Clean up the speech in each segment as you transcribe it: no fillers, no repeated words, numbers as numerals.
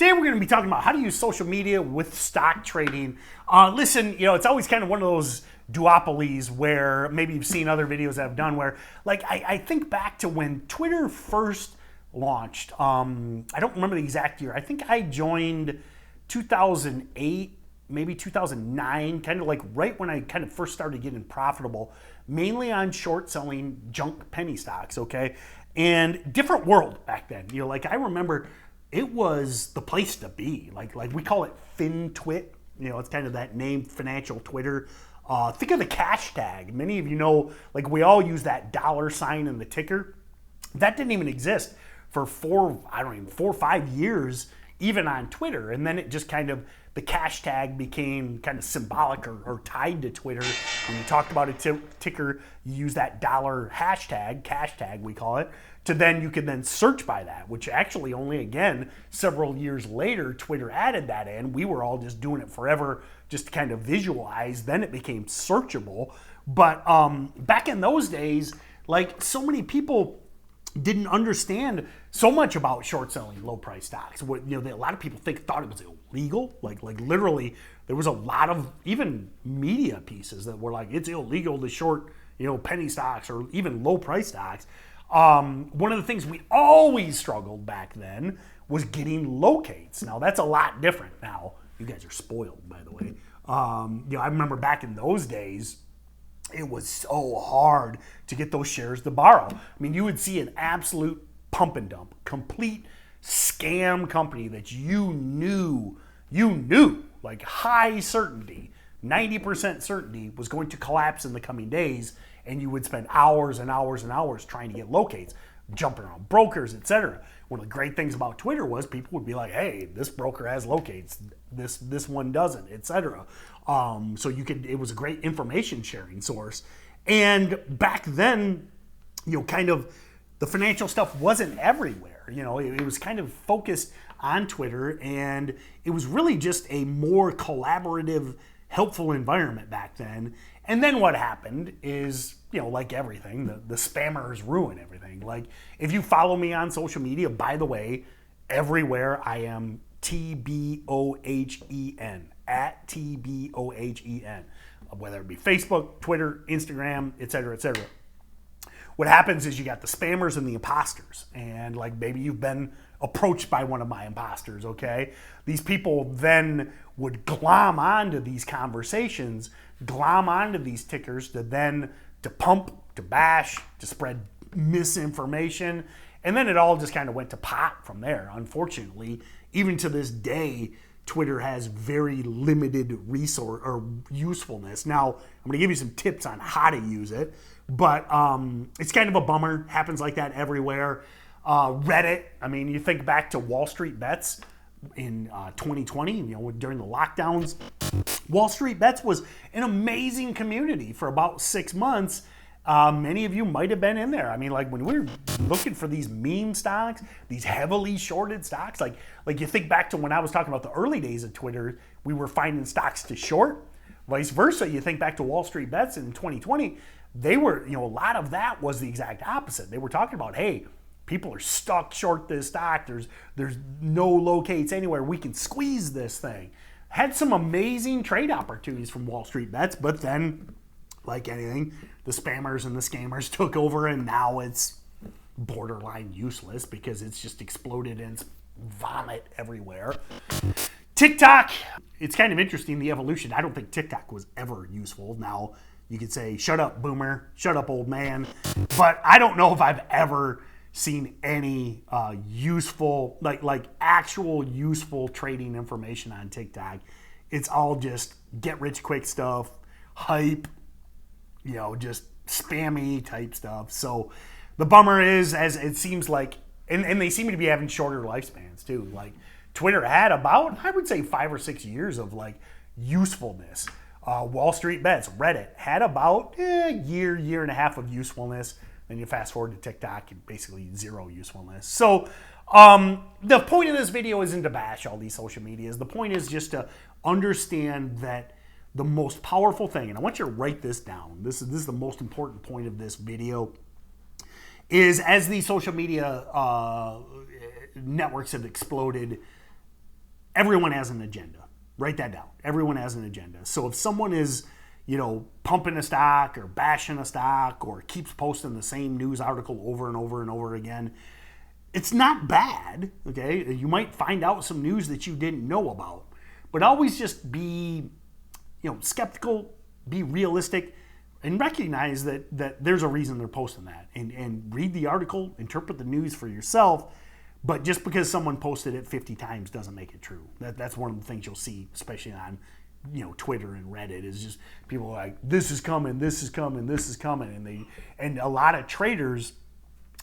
Today we're going to be talking about how to use social media with stock trading. Listen, it's always kind of one of those duopolies where maybe you've seen other videos that I've done where, like, I think back to when Twitter first launched. I don't remember the exact year. I think I joined 2008, maybe 2009, kind of like right when I kind of first started getting profitable, mainly on short selling junk penny stocks, okay? And different world back then. Like I remember it was the place to be. Like we call it fin-twit. It's kind of that name, financial Twitter. Think of the cash tag. Many of you know, like we all use that $ in the ticker. That didn't even exist for 4 or 5 years, even on Twitter. And then it just kind of, the cash tag became kind of symbolic or tied to Twitter. When you talked about a ticker, you use that $ hashtag, cash tag we call it, to then you could then search by that, which actually only, again, several years later, Twitter added that in. We were all just doing it forever, just to kind of visualize. Then it became searchable. But back in those days, like so many people didn't understand so much about short selling low price stocks. A lot of people thought it was illegal. Like literally, there was a lot of even media pieces that were like, it's illegal to short penny stocks or even low price stocks. One of the things we always struggled back then was getting locates. Now that's a lot different now. You guys are spoiled, by the way. I remember back in those days, it was so hard to get those shares to borrow. I mean, you would see an absolute pump and dump, complete scam company that you knew, like high certainty, 90% certainty was going to collapse in the coming days, and you would spend hours and hours and hours trying to get locates, jumping around brokers, etc. One of the great things about Twitter was people would be like, hey, this broker has locates, this one doesn't, etc. So it was a great information sharing source. And back then, kind of the financial stuff wasn't everywhere. It was kind of focused on Twitter, and it was really just a more collaborative, helpful environment back then. And then what happened is, like everything, the spammers ruin everything. Like if you follow me on social media, by the way, everywhere I am TBOHEN, at TBOHEN, whether it be Facebook, Twitter, Instagram, etc., etc. What happens is you got the spammers and the imposters, and like maybe you've been approached by one of my imposters, okay? These people then would glom onto these conversations, glom onto these tickers to pump, to bash, to spread misinformation, and then it all just kind of went to pot from there. Unfortunately, even to this day, Twitter has very limited resource or usefulness. Now, I'm going to give you some tips on how to use it, but it's kind of a bummer. Happens like that everywhere. Reddit, I mean, you think back to Wall Street Bets in 2020, during the lockdowns. Wall Street Bets was an amazing community for about 6 months. Many of you might have been in there. I mean, like when we were looking for these meme stocks, these heavily shorted stocks, like you think back to when I was talking about the early days of Twitter, we were finding stocks to short. Vice versa, you think back to Wall Street Bets in 2020, they were, a lot of that was the exact opposite. They were talking about, hey, people are stuck short this stock. There's no locates anywhere. We can squeeze this thing. Had some amazing trade opportunities from Wall Street Bets, but then, like anything, the spammers and the scammers took over, and now it's borderline useless because it's just exploded and it's vomit everywhere. TikTok, it's kind of interesting, the evolution. I don't think TikTok was ever useful. Now, you could say, shut up, boomer, shut up, old man. But I don't know if I've ever seen any useful, like actual useful trading information on TikTok. It's all just get rich quick stuff, hype, just spammy type stuff. So the bummer is, as it seems like, and they seem to be having shorter lifespans too. Like Twitter had about, I would say 5 or 6 years of like usefulness. Wall Street Bets, Reddit had about a year and a half of usefulness. Then you fast forward to TikTok and basically zero usefulness. So the point of this video isn't to bash all these social medias. The point is just to understand that the most powerful thing, and I want you to write this down, this is the most important point of this video, is as these social media networks have exploded, everyone has an agenda. Write that down. Everyone has an agenda. So if someone is, pumping a stock or bashing a stock or keeps posting the same news article over and over and over again, it's not bad, okay? You might find out some news that you didn't know about, but always just be, skeptical, be realistic, and recognize that there's a reason they're posting that. And read the article, interpret the news for yourself, but just because someone posted it 50 times doesn't make it true. That's one of the things you'll see, especially on Twitter and Reddit, is just people are like, this is coming, this is coming, this is coming. And a lot of traders,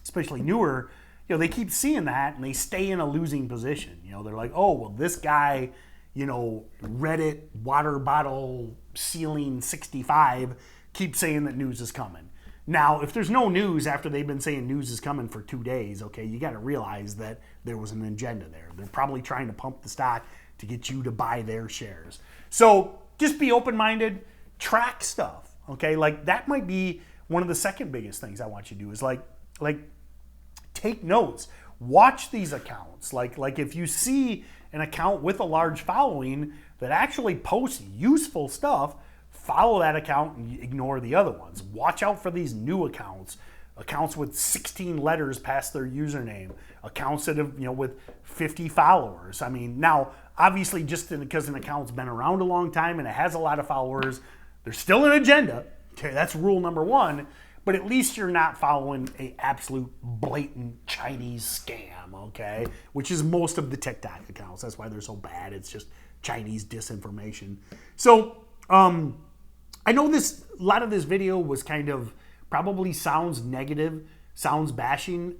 especially newer, they keep seeing that and they stay in a losing position. They're like, oh, well, this guy, Reddit water bottle ceiling 65 keeps saying that news is coming. Now, if there's no news after they've been saying news is coming for 2 days, okay, you got to realize that there was an agenda there. They're probably trying to pump the stock to get you to buy their shares. So just be open-minded, track stuff, okay? Like that might be one of the second biggest things I want you to do is like take notes. Watch these accounts. Like if you see an account with a large following that actually posts useful stuff, follow that account and ignore the other ones. Watch out for these new accounts with 16 letters past their username, accounts that have, with 50 followers. I mean, now, obviously, just because an account's been around a long time and it has a lot of followers, there's still an agenda. Okay, that's rule number one. But at least you're not following a absolute blatant Chinese scam, okay? Which is most of the TikTok accounts. That's why they're so bad. It's just Chinese disinformation. So, I know a lot of this video was kind of probably sounds negative, sounds bashing.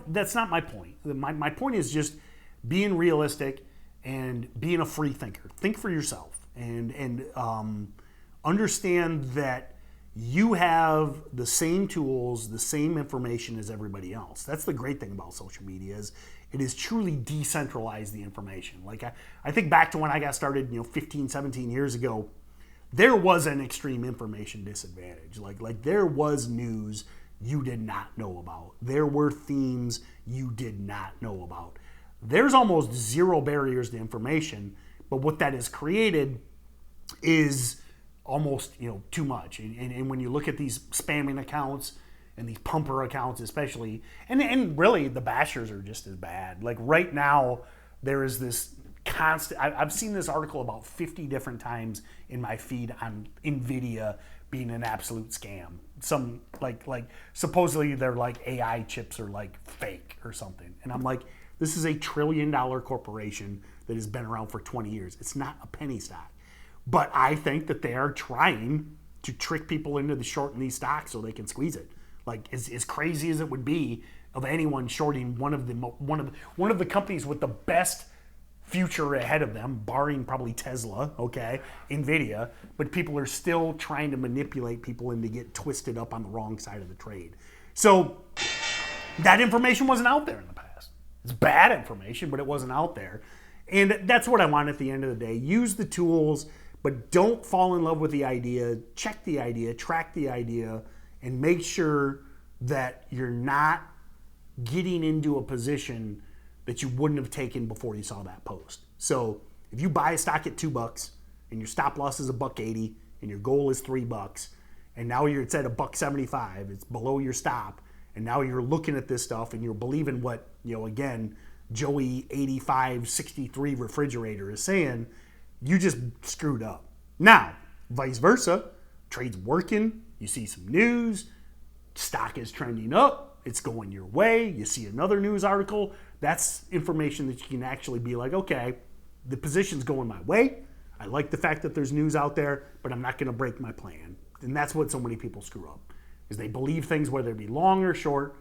That's not my point. My point is just being realistic and being a free thinker. Think for yourself and understand that you have the same tools, the same information as everybody else. That's the great thing about social media is it is truly decentralized the information. Like I think back to when I got started, 15, 17 years ago, there was an extreme information disadvantage. Like there was news you did not know about. There were themes you did not know about. There's almost zero barriers to information, but what that has created is almost too much. And when you look at these spamming accounts and these pumper accounts especially, and really the bashers are just as bad. Like right now, there is this constant, I've seen this article about 50 different times in my feed on NVIDIA being an absolute scam. Some like supposedly they're like AI chips are like fake or something. And I'm like, this is a $1 trillion corporation that has been around for 20 years. It's not a penny stock. But I think that they are trying to trick people into the shorting these stocks so they can squeeze it. Like as crazy as it would be of anyone shorting one of the companies with the best future ahead of them, barring probably Tesla, okay, NVIDIA, but people are still trying to manipulate people into get twisted up on the wrong side of the trade. So that information wasn't out there in the past. It's bad information, but it wasn't out there. And that's what I want at the end of the day. Use the tools, but don't fall in love with the idea. Check the idea, track the idea, and make sure that you're not getting into a position that you wouldn't have taken before you saw that post. So if you buy a stock at $2 and your stop loss is $1.80 and your goal is $3, and now it's at $1.75, it's below your stop, and now you're looking at this stuff and you're believing what, again, Joey 8563 refrigerator is saying, you just screwed up. Now, vice versa, trade's working, you see some news, stock is trending up, it's going your way, you see another news article, that's information that you can actually be like, okay, the position's going my way, I like the fact that there's news out there, but I'm not going to break my plan. And that's what so many people screw up, is they believe things, whether it be long or short,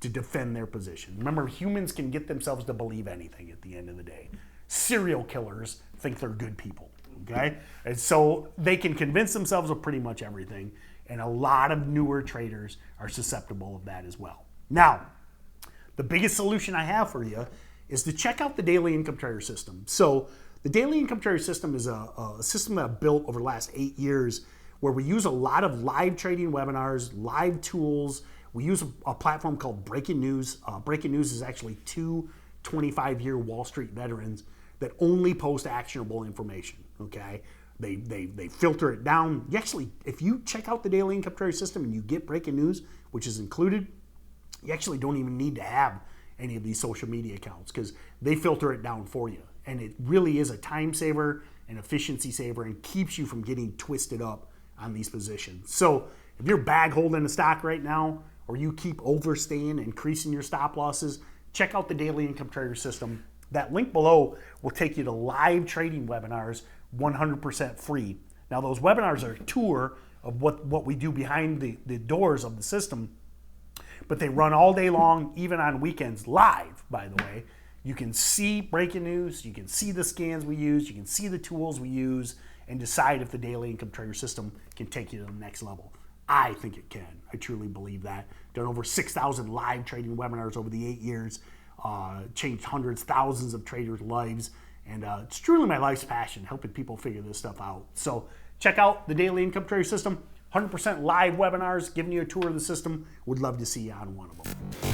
to defend their position. Remember, humans can get themselves to believe anything at the end of the day. Serial killers think they're good people, okay? And so they can convince themselves of pretty much everything, and a lot of newer traders are susceptible of that as well. Now, the biggest solution I have for you is to check out the Daily Income Trader system. So the Daily Income Trader system is a system that I've built over the last 8 years where we use a lot of live trading webinars, live tools. We use a platform called Breaking News. Breaking News is actually two 25-year Wall Street veterans that only post actionable information, okay? They filter it down. You actually, if you check out the daily income trader system and you get breaking news, which is included, you actually don't even need to have any of these social media accounts because they filter it down for you. And it really is a time saver, an efficiency saver, and keeps you from getting twisted up on these positions. So if you're bag holding a stock right now, or you keep overstaying, increasing your stop losses, check out the daily income trader system. That link below will take you to live trading webinars, 100% free. Now those webinars are a tour of what we do behind the doors of the system, but they run all day long, even on weekends, live, by the way. You can see breaking news, you can see the scans we use, you can see the tools we use, and decide if the daily income trader system can take you to the next level. I think it can. I truly believe that. Done over 6,000 live trading webinars over the 8 years, changed hundreds, thousands of traders' lives, and it's truly my life's passion, helping people figure this stuff out. So check out the daily income trader system, 100% live webinars, giving you a tour of the system. Would love to see you on one of them.